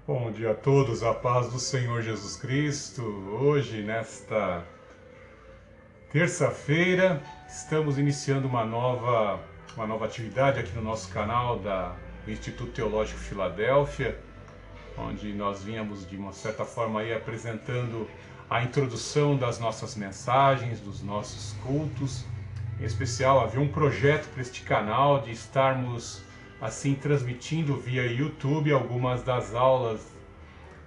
Bom dia a todos, a paz do Senhor Jesus Cristo. Hoje, nesta terça-feira, estamos iniciando uma nova atividade aqui no nosso canal do Instituto Teológico Filadélfia, onde nós vínhamos de uma certa forma aí apresentando a introdução das nossas mensagens, dos nossos cultos. Em especial, havia um projeto para este canal de estarmos assim transmitindo via YouTube algumas das aulas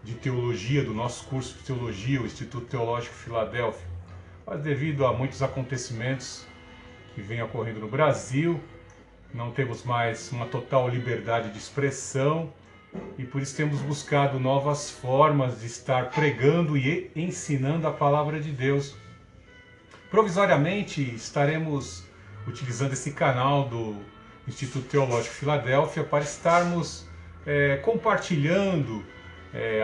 de teologia do nosso curso de teologia, o Instituto Teológico Filadélfia. Mas devido a muitos acontecimentos que vêm ocorrendo no Brasil, não temos mais uma total liberdade de expressão e por isso temos buscado novas formas de estar pregando e ensinando a palavra de Deus. Provisoriamente estaremos utilizando esse canal do Instituto Teológico Filadélfia para estarmos compartilhando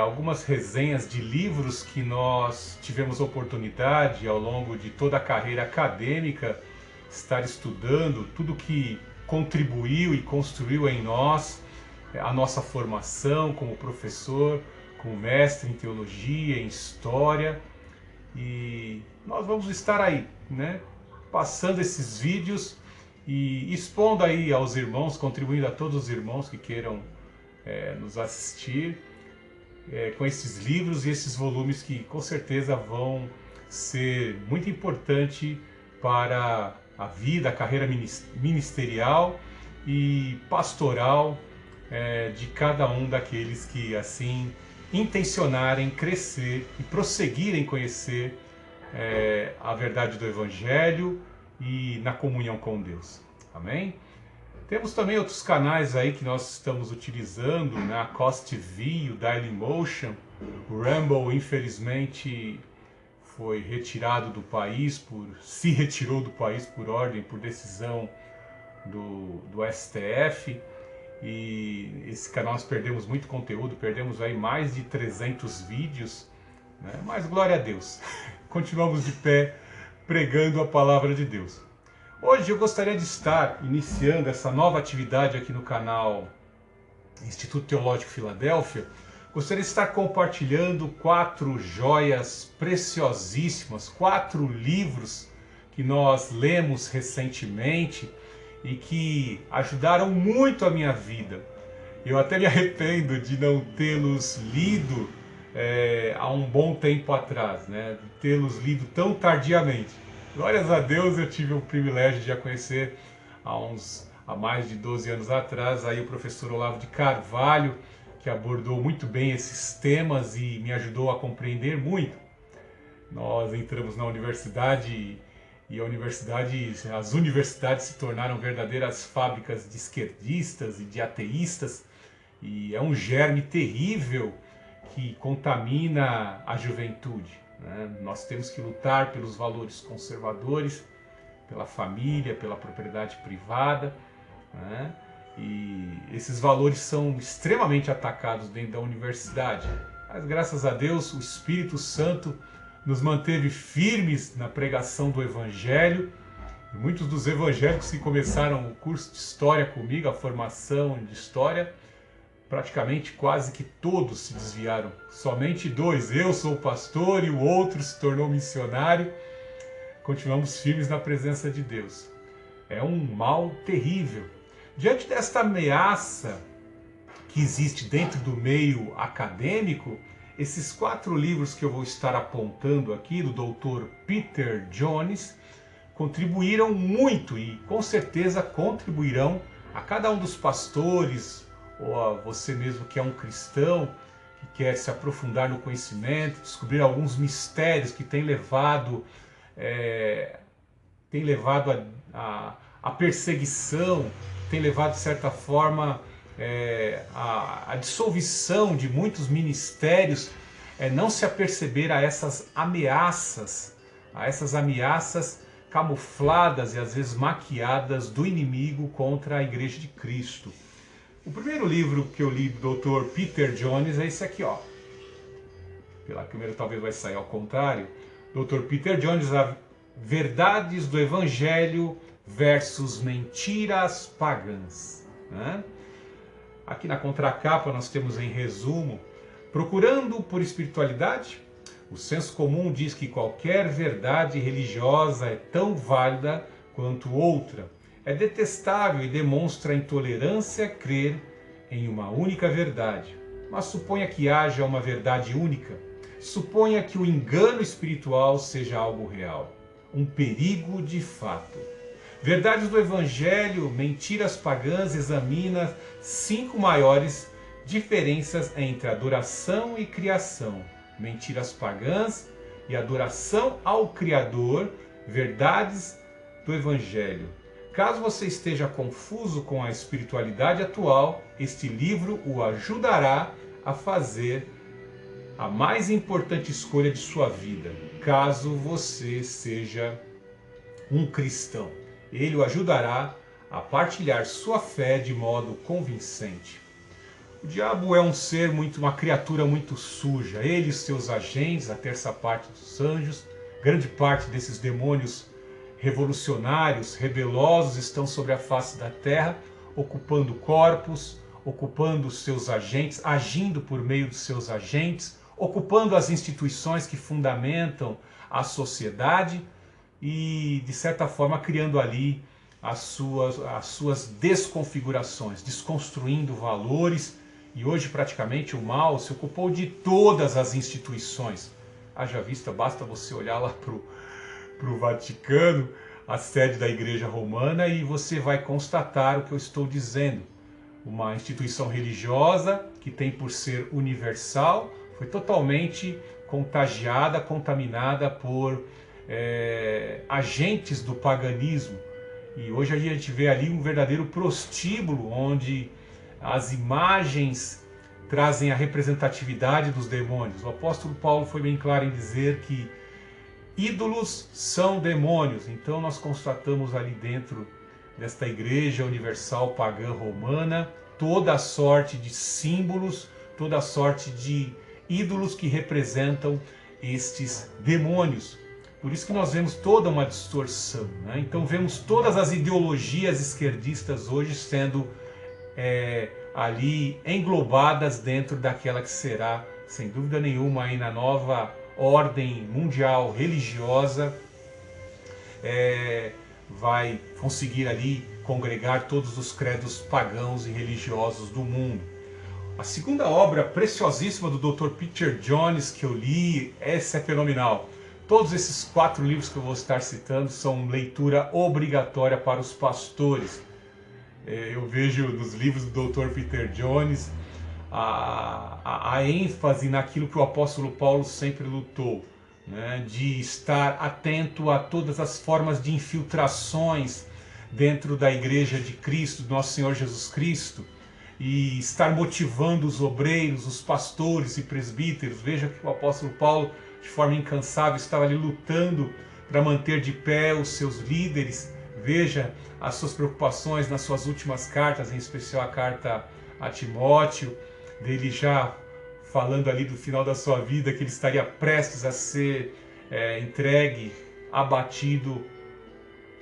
algumas resenhas de livros que nós tivemos oportunidade ao longo de toda a carreira acadêmica estar estudando, tudo que contribuiu e construiu em nós a nossa formação como professor, como mestre em teologia, em história. E nós vamos estar aí, né, passando esses vídeos e expondo aí aos irmãos, contribuindo a todos os irmãos que queiram nos assistir com esses livros e esses volumes que com certeza vão ser muito importante para a vida, a carreira ministerial e pastoral de cada um daqueles que assim intencionarem crescer e prosseguirem conhecer a verdade do Evangelho e na comunhão com Deus. Amém? Temos também outros canais aí que nós estamos utilizando, né? A COS TV, o Dailymotion. O Rumble, infelizmente, foi retirado do país, se retirou do país por ordem, por decisão do STF. E esse canal nós perdemos muito conteúdo, perdemos aí mais de 300 vídeos, né? Mas glória a Deus, continuamos de pé pregando a palavra de Deus. Hoje eu gostaria de estar iniciando essa nova atividade aqui no canal Instituto Teológico Filadélfia. Gostaria de estar compartilhando 4 joias preciosíssimas, 4 livros que nós lemos recentemente e que ajudaram muito a minha vida. Eu até me arrependo de não tê-los lido há um bom tempo atrás, né? De tê-los lido tão tardiamente. Glórias a Deus, eu tive o privilégio de a conhecer há mais de 12 anos atrás, aí o professor Olavo de Carvalho, que abordou muito bem esses temas e me ajudou a compreender muito. Nós entramos na universidade e as universidades se tornaram verdadeiras fábricas de esquerdistas e de ateístas, e é um germe terrível que contamina a juventude. Nós temos que lutar pelos valores conservadores, pela família, pela propriedade privada, né? E esses valores são extremamente atacados dentro da universidade. Mas graças a Deus o Espírito Santo nos manteve firmes na pregação do Evangelho. E muitos dos evangélicos que começaram o curso de História comigo, a formação de História, praticamente quase que todos se desviaram. Somente 2, eu sou pastor e o outro se tornou missionário. Continuamos firmes na presença de Deus. É um mal terrível. Diante desta ameaça que existe dentro do meio acadêmico, esses 4 livros que eu vou estar apontando aqui, do Dr. Peter Jones, contribuíram muito e com certeza contribuirão a cada um dos pastores, ou a você mesmo que é um cristão, que quer se aprofundar no conhecimento, descobrir alguns mistérios que têm levado a perseguição, tem levado de certa forma a dissolução de muitos ministérios, não se aperceber a essas ameaças camufladas e às vezes maquiadas do inimigo contra a Igreja de Cristo. O primeiro livro que eu li do Dr. Peter Jones é esse aqui, ó. Pela câmera talvez vai sair ao contrário. Dr. Peter Jones, Verdades do Evangelho versus Mentiras Pagãs, né? Aqui na contracapa nós temos em resumo Procurando por espiritualidade, o senso comum diz que qualquer verdade religiosa é tão válida quanto outra. É detestável e demonstra intolerância crer em uma única verdade. Mas suponha que haja uma verdade única. Suponha que o engano espiritual seja algo real, um perigo de fato. Verdades do Evangelho, mentiras pagãs, examina 5 maiores diferenças entre adoração e criação. Mentiras pagãs e adoração ao Criador, verdades do Evangelho. Caso você esteja confuso com a espiritualidade atual, este livro o ajudará a fazer a mais importante escolha de sua vida, caso você seja um cristão. Ele o ajudará a partilhar sua fé de modo convincente. O diabo é um ser uma criatura muito suja. Ele e seus agentes, a terça parte dos anjos, grande parte desses demônios revolucionários, rebeliosos, estão sobre a face da terra, ocupando corpos, ocupando seus agentes, agindo por meio dos seus agentes, ocupando as instituições que fundamentam a sociedade e, de certa forma, criando ali as suas desconfigurações, desconstruindo valores. E hoje, praticamente, o mal se ocupou de todas as instituições. Haja vista, basta você olhar lá para o Vaticano, a sede da Igreja Romana, e você vai constatar o que eu estou dizendo. Uma instituição religiosa que tem por ser universal, foi totalmente contagiada, contaminada por agentes do paganismo. E hoje a gente vê ali um verdadeiro prostíbulo, onde as imagens trazem a representatividade dos demônios. O apóstolo Paulo foi bem claro em dizer que ídolos são demônios. Então nós constatamos ali dentro desta igreja universal pagã romana toda a sorte de símbolos, toda a sorte de ídolos que representam estes demônios. Por isso que nós vemos toda uma distorção, né? Então vemos todas as ideologias esquerdistas hoje sendo ali englobadas dentro daquela que será, sem dúvida nenhuma, aí na nova ordem mundial religiosa, vai conseguir ali congregar todos os credos pagãos e religiosos do mundo. A segunda obra preciosíssima do Dr. Peter Jones que eu li, essa é fenomenal. Todos esses 4 livros que eu vou estar citando são leitura obrigatória para os pastores. Eu vejo nos livros do Dr. Peter Jones a ênfase naquilo que o apóstolo Paulo sempre lutou, né? De estar atento a todas as formas de infiltrações dentro da Igreja de Cristo, do nosso Senhor Jesus Cristo, e estar motivando os obreiros, os pastores e presbíteros. Veja que o apóstolo Paulo, de forma incansável, estava ali lutando para manter de pé os seus líderes. Veja as suas preocupações nas suas últimas cartas, em especial a carta a Timóteo, dele já falando ali do final da sua vida, que ele estaria prestes a ser entregue, abatido,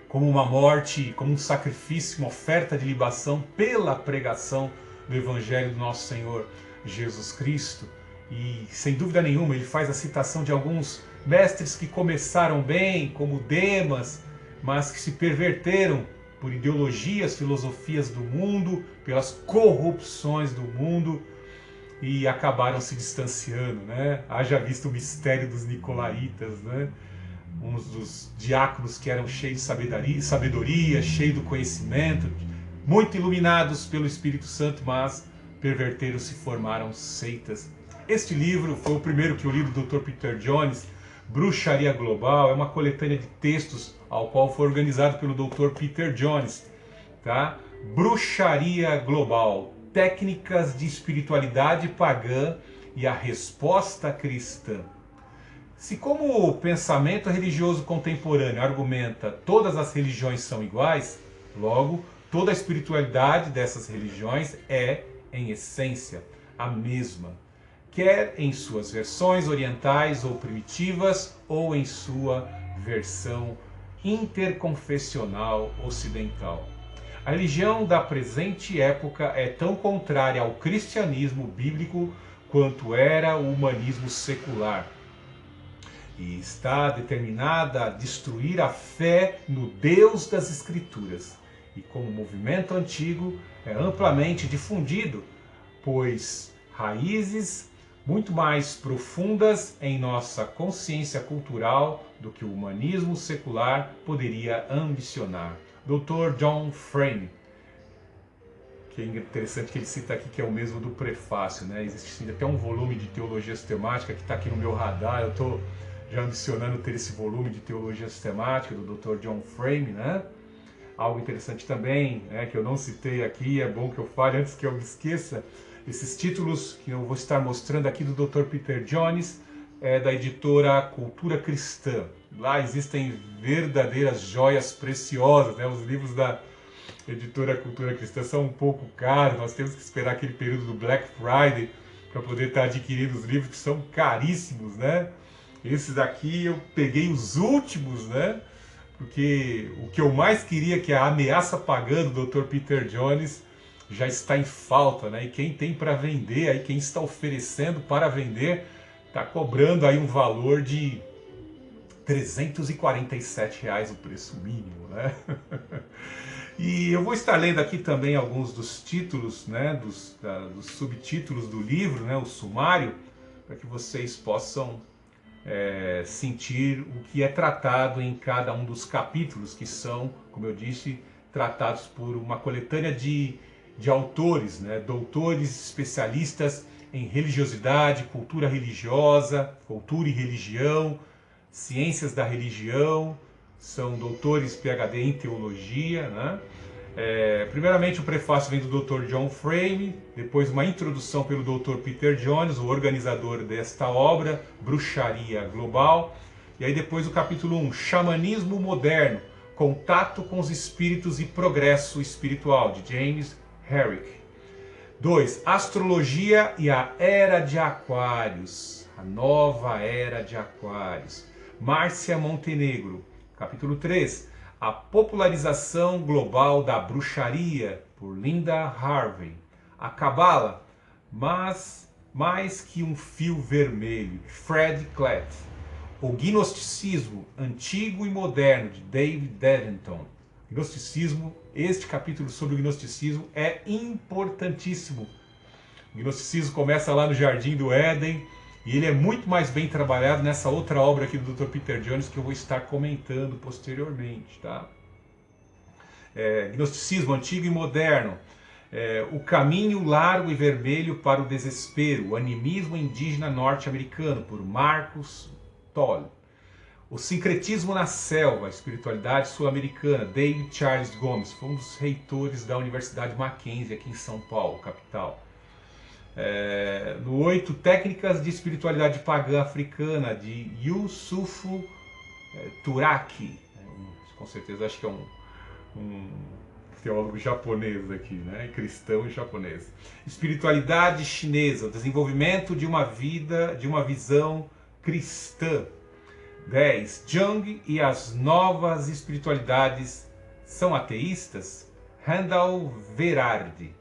como uma morte, como um sacrifício, uma oferta de libação pela pregação do Evangelho do nosso Senhor Jesus Cristo. E sem dúvida nenhuma ele faz a citação de alguns mestres que começaram bem, como Demas, mas que se perverteram por ideologias, filosofias do mundo, pelas corrupções do mundo, e acabaram se distanciando, né? Haja visto o mistério dos nicolaítas, né? Uns dos diáconos que eram cheios de sabedoria, cheios do conhecimento, muito iluminados pelo Espírito Santo, mas perverteram-se e formaram seitas. Este livro foi o primeiro que eu li do Dr. Peter Jones, Bruxaria Global, é uma coletânea de textos ao qual foi organizado pelo Dr. Peter Jones, tá? Bruxaria Global, técnicas de espiritualidade pagã e a resposta cristã. Se como o pensamento religioso contemporâneo argumenta todas as religiões são iguais, logo toda a espiritualidade dessas religiões é, em essência, a mesma, quer em suas versões orientais ou primitivas, ou em sua versão interconfessional ocidental. A religião da presente época é tão contrária ao cristianismo bíblico quanto era o humanismo secular. E está determinada a destruir a fé no Deus das Escrituras. E como movimento antigo é amplamente difundido, pois raízes muito mais profundas em nossa consciência cultural do que o humanismo secular poderia ambicionar. Dr. John Frame, que é interessante que ele cita aqui que é o mesmo do prefácio, né? Existe até um volume de teologia sistemática que está aqui no meu radar, eu estou já ambicionando ter esse volume de teologia sistemática do Dr. John Frame, né? Algo interessante também, né, que eu não citei aqui, é bom que eu fale antes que eu me esqueça, esses títulos que eu vou estar mostrando aqui do Dr. Peter Jones, da editora Cultura Cristã. Lá existem verdadeiras joias preciosas, né? Os livros da editora Cultura Cristã são um pouco caros, nós temos que esperar aquele período do Black Friday para poder estar adquirindo os livros que são caríssimos, né? Esses daqui eu peguei os últimos, né? Porque o que eu mais queria, que é a Ameaça Pagã do Dr. Peter Jones, já está em falta, né? E quem tem para vender, aí quem está oferecendo para vender, está cobrando aí um valor de R$347 o preço mínimo, né? E eu vou estar lendo aqui também alguns dos títulos, né? Dos subtítulos do livro, né? O sumário, para que vocês possam sentir o que é tratado em cada um dos capítulos, que são, como eu disse, tratados por uma coletânea de autores, né? Doutores especialistas em religiosidade, cultura religiosa, cultura e religião, ciências da religião, são doutores PhD em teologia, né? Primeiramente o prefácio vem do Dr. John Frame, depois uma introdução pelo Dr. Peter Jones, o organizador desta obra, Bruxaria Global, e aí depois o capítulo 1, Xamanismo Moderno, Contato com os Espíritos e Progresso Espiritual, de James Herrick. 2. Astrologia e a Era de Aquários, a Nova Era de Aquários, Márcia Montenegro. Capítulo 3, A Popularização Global da Bruxaria, por Linda Harvey. A Cabala, mas mais que um fio vermelho, Fred Klett. O Gnosticismo, Antigo e Moderno, de David Devington. Gnosticismo, este capítulo sobre o Gnosticismo é importantíssimo. O Gnosticismo começa lá no Jardim do Éden, e ele é muito mais bem trabalhado nessa outra obra aqui do Dr. Peter Jones, que eu vou estar comentando posteriormente, tá? Gnosticismo Antigo e Moderno. O Caminho Largo e Vermelho para o Desespero, o Animismo Indígena Norte-Americano, por Marcus Toll. O Sincretismo na Selva, a Espiritualidade Sul-Americana, David Charles Gomes, foi um dos reitores da Universidade Mackenzie, aqui em São Paulo, capital. No 8, Técnicas de Espiritualidade Pagã Africana, de Yusufu Turaki. Com certeza acho que é um teólogo japonês aqui, né? Cristão e japonês. Espiritualidade Chinesa, o desenvolvimento de uma vida, de uma visão cristã. 10. Jung e as novas espiritualidades são ateístas? Randall Verardi.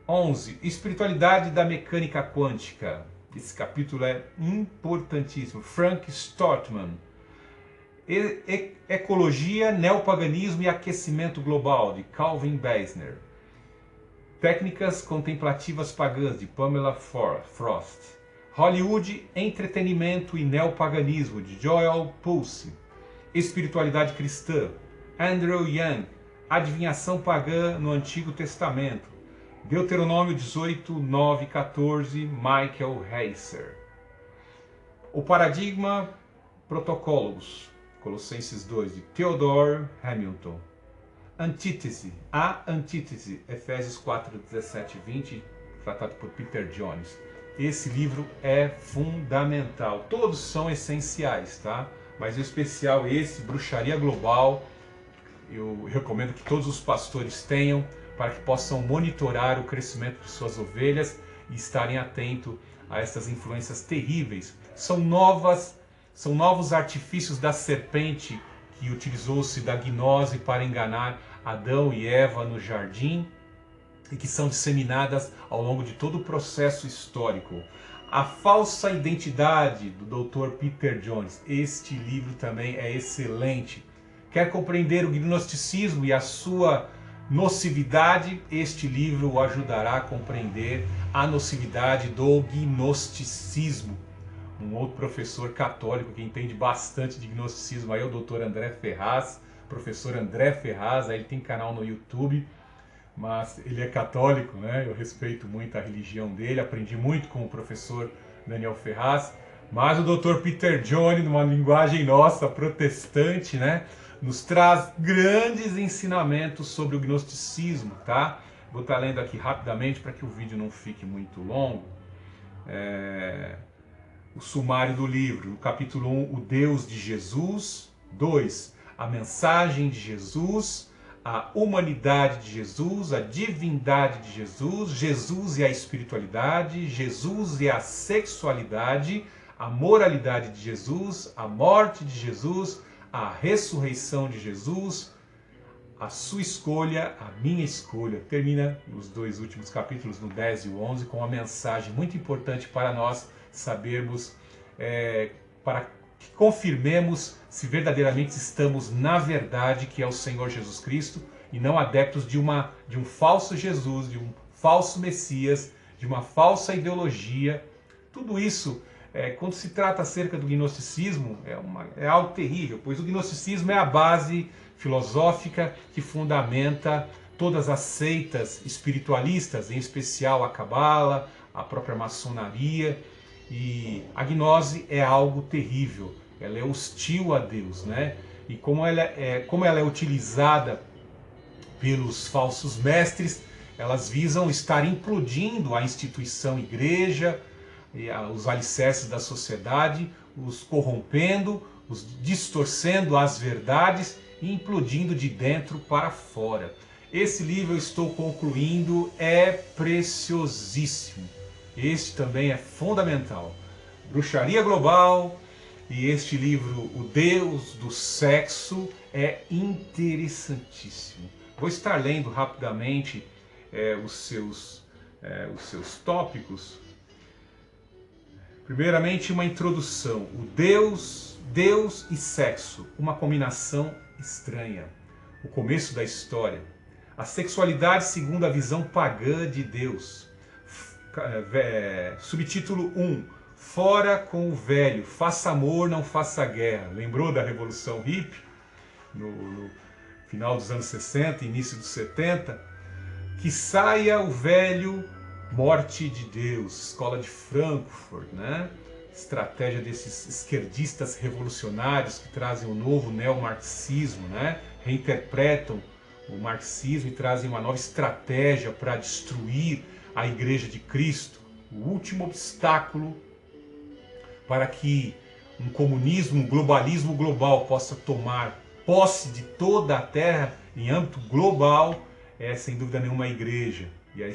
11. Espiritualidade da mecânica quântica. Esse capítulo é importantíssimo. Frank Stortman. Ecologia, Neopaganismo e Aquecimento Global, de Calvin Beisner. Técnicas Contemplativas Pagãs, de Pamela Frost. Hollywood, Entretenimento e Neopaganismo, de Joel Pulse. Espiritualidade Cristã, Andrew Young. Adivinhação Pagã no Antigo Testamento. Deuteronômio 18, 9, 14, Michael Heiser. O Paradigma Protocolos, Colossenses 2, de Theodore Hamilton. Antítese, a Antítese, Efésios 4, 17 e 20, tratado por Peter Jones. Esse livro é fundamental, todos são essenciais, tá? Mas em especial esse, Bruxaria Global, eu recomendo que todos os pastores tenham, para que possam monitorar o crescimento de suas ovelhas e estarem atentos a essas influências terríveis. São novos artifícios da serpente que utilizou-se da gnose para enganar Adão e Eva no jardim. e que são disseminadas ao longo de todo o processo histórico. A Falsa Identidade, do Dr. Peter Jones. Este livro também é excelente. Quer compreender o gnosticismo e a sua nocividade? Este livro o ajudará a compreender a nocividade do gnosticismo. Um outro professor católico que entende bastante de gnosticismo aí é o Dr. André Ferraz, professor André Ferraz, aí ele tem canal no YouTube, mas ele é católico, né? Eu respeito muito a religião dele, aprendi muito com o professor Daniel Ferraz, mas o Dr. Peter Jones, numa linguagem nossa, protestante, né? Nos traz grandes ensinamentos sobre o gnosticismo, tá? Vou estar lendo aqui rapidamente para que o vídeo não fique muito longo. O sumário do livro, no capítulo 1, o Deus de Jesus. 2, a mensagem de Jesus. A humanidade de Jesus, a divindade de Jesus, Jesus e a espiritualidade, Jesus e a sexualidade, a moralidade de Jesus, a morte de Jesus, a ressurreição de Jesus, a sua escolha, a minha escolha. Termina os dois últimos capítulos, no 10 e o 11, com uma mensagem muito importante para nós sabermos, para que confirmemos se verdadeiramente estamos na verdade, que é o Senhor Jesus Cristo, e não adeptos de um falso Jesus, de um falso Messias, de uma falsa ideologia. Tudo isso, quando se trata acerca do gnosticismo, é algo terrível, pois o gnosticismo é a base filosófica que fundamenta todas as seitas espiritualistas, em especial a Cabala, a própria maçonaria. E a gnose é algo terrível, ela é hostil a Deus, né? E como ela é utilizada pelos falsos mestres, elas visam estar implodindo a instituição igreja, os alicerces da sociedade, os corrompendo, os distorcendo as verdades e implodindo de dentro para fora. Esse livro eu estou concluindo, é preciosíssimo. Este também é fundamental. Bruxaria Global e este livro, O Deus do Sexo, é interessantíssimo. Vou estar lendo rapidamente os seus tópicos. Primeiramente, uma introdução. O Deus e sexo, uma combinação estranha. O começo da história. A sexualidade segundo a visão pagã de Deus. Subtítulo 1, Fora com o velho, faça amor, não faça guerra. Lembrou da Revolução Hippie? No final dos anos 60, início dos 70? Que saia o velho, morte de Deus, Escola de Frankfurt, né? Estratégia desses esquerdistas revolucionários que trazem o novo neomarxismo, né? Reinterpretam o marxismo e trazem uma nova estratégia para destruir a Igreja de Cristo, o último obstáculo para que um comunismo, um globalismo global possa tomar posse de toda a Terra em âmbito global, é sem dúvida nenhuma a Igreja. E as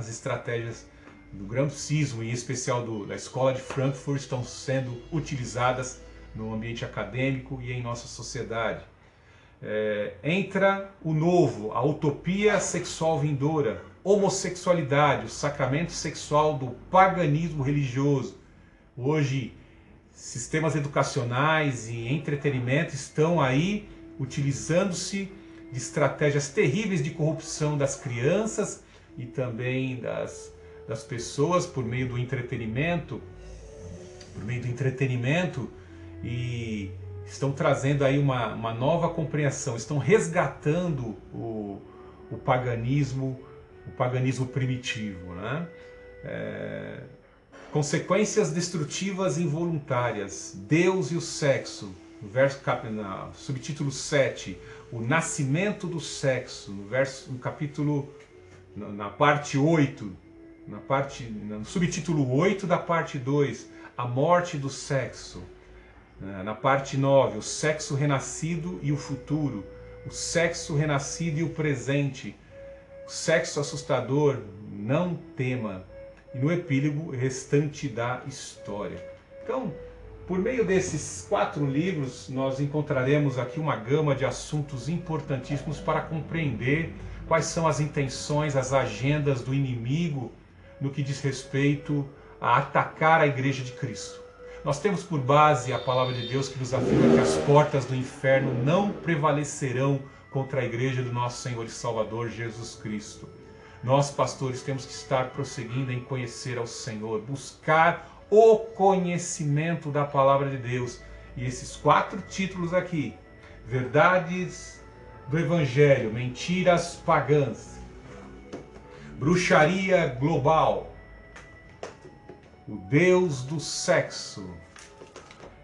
estratégias do gnosticismo, em especial da Escola de Frankfurt, estão sendo utilizadas no ambiente acadêmico e em nossa sociedade. Entra o novo, a utopia sexual vindoura, homossexualidade, o sacramento sexual do paganismo religioso. Hoje, sistemas educacionais e entretenimento estão aí utilizando-se de estratégias terríveis de corrupção das crianças e também das pessoas por meio do entretenimento, e estão trazendo aí uma nova compreensão, estão resgatando o paganismo primitivo, né? Consequências destrutivas involuntárias, Deus e o sexo, subtítulo 7, o nascimento do sexo, na parte 8, no subtítulo 8 da parte 2, a morte do sexo. Na parte 9, o sexo renascido e o futuro, o sexo renascido e o presente, o sexo assustador, não tema. E no epílogo restante da história. Então, por meio desses 4 livros, nós encontraremos aqui uma gama de assuntos importantíssimos para compreender quais são as intenções, as agendas do inimigo no que diz respeito a atacar a igreja de Cristo. Nós temos por base a palavra de Deus que nos afirma que as portas do inferno não prevalecerão contra a igreja do nosso Senhor e Salvador Jesus Cristo. Nós, pastores, temos que estar prosseguindo em conhecer ao Senhor, buscar o conhecimento da palavra de Deus. E esses 4 títulos aqui, verdades do Evangelho, mentiras pagãs, bruxaria global, o Deus do sexo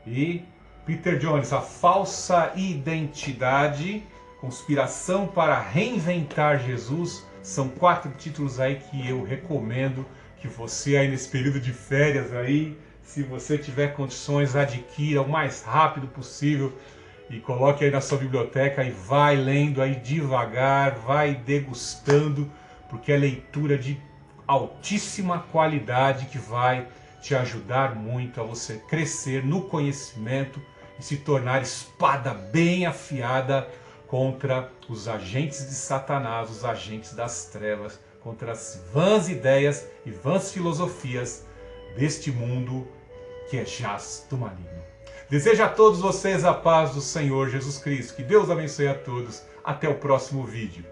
e Peter Jones, a falsa identidade, conspiração para reinventar Jesus, são 4 títulos aí que eu recomendo que você aí nesse período de férias aí, se você tiver condições, adquira o mais rápido possível e coloque aí na sua biblioteca e vai lendo aí devagar, vai degustando, porque é leitura de altíssima qualidade que vai te ajudar muito a você crescer no conhecimento e se tornar espada bem afiada contra os agentes de Satanás, os agentes das trevas, contra as vãs ideias e vãs filosofias deste mundo que é jaz do maligno. Desejo a todos vocês a paz do Senhor Jesus Cristo. Que Deus abençoe a todos. Até o próximo vídeo.